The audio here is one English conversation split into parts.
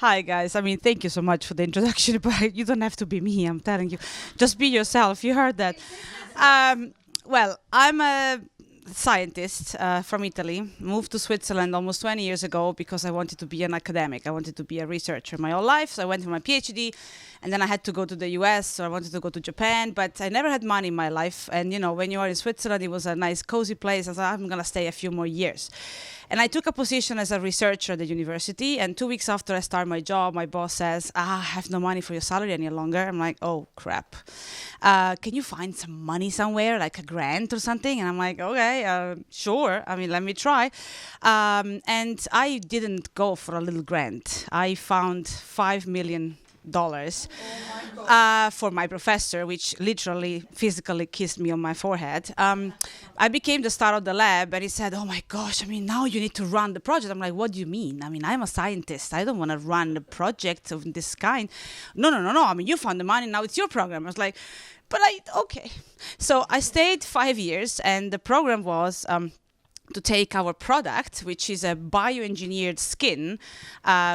Hi guys. I mean, thank you so much for the introduction, but you don't have to be me. I'm telling you, just be yourself. You heard that. Well, I'm a scientist from Italy. Moved to Switzerland almost 20 years ago because I wanted to be an academic. I wanted to be a researcher my whole life. So I went for my PhD, and then I had to go to the US. So I wanted to go to Japan, but I never had money in my life. And you know, when you are in Switzerland, it was a nice, cozy place. I thought I'm gonna stay a few more years. And I took a position as a researcher at the university. And 2 weeks after I start my job, my boss says, I have no money for your salary any longer. I'm like, oh, crap. Can you find some money somewhere, like a grant or something? And I'm like, okay, sure. I mean, let me try. And I didn't go for a little grant. I found $5 million for my professor, which literally physically kissed me on my forehead. I became the star of the lab, and he said, oh my gosh, I mean, now you need to run the project. I'm like, what do you mean? I mean, I'm a scientist. I don't want to run a project of this kind. No. I mean, you found the money, now it's your program. I was like, okay. So I stayed 5 years, and the program was to take our product, which is a bioengineered skin,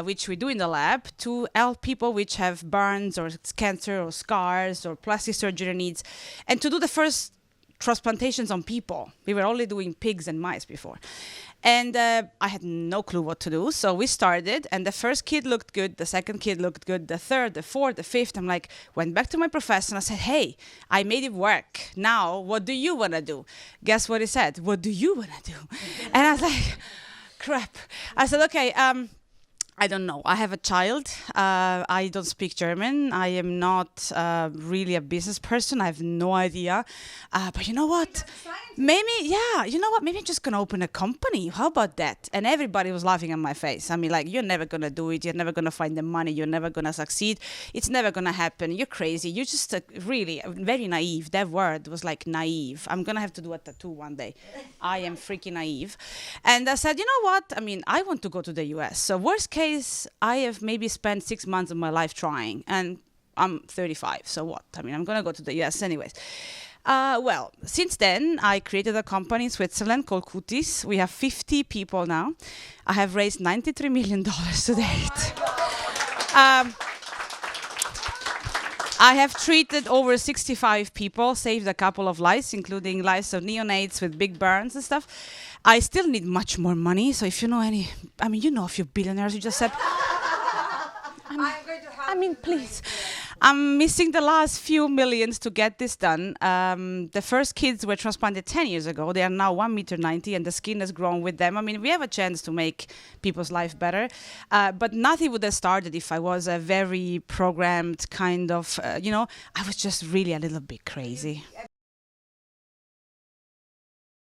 which we do in the lab, to help people which have burns or cancer or scars or plastic surgery needs, and to do the first transplantations on people. We were only doing pigs and mice before. And I had no clue what to do. So we started, and the first kid looked good, the second kid looked good, the third, the fourth, the fifth. I'm like, went back to my professor and I said, hey, I made it work. Now, what do you want to do? Guess what he said? What do you want to do? And I was like, crap. I said, okay, I don't know. I have a child. I don't speak German. I am not really a business person. I have no idea. But you know what? Maybe, yeah, you know what? Maybe I'm just going to open a company. How about that? And everybody was laughing in my face. I mean, like, you're never going to do it. You're never going to find the money. You're never going to succeed. It's never going to happen. You're crazy. You're just really very naive. That word was like naive. I'm going to have to do a tattoo one day. I am freaking naive. And I said, you know what? I mean, I want to go to the US. So worst case, I have maybe spent 6 months of my life trying. And I'm 35. So what? I mean, I'm going to go to the US anyways. Well, since then, I created a company in Switzerland called Cutis. We have 50 people now. I have raised $93 million to date. I have treated over 65 people, saved a couple of lives, including lives of neonates with big burns and stuff. I still need much more money, so if you know any, I mean, you know a few billionaires who just said, I mean, please. I'm missing the last few millions to get this done. The first kids were transplanted 10 years ago. They are now 1.90 m, and the skin has grown with them. I mean, we have a chance to make people's life better. But nothing would have started if I was a very programmed kind of, I was just really a little bit crazy.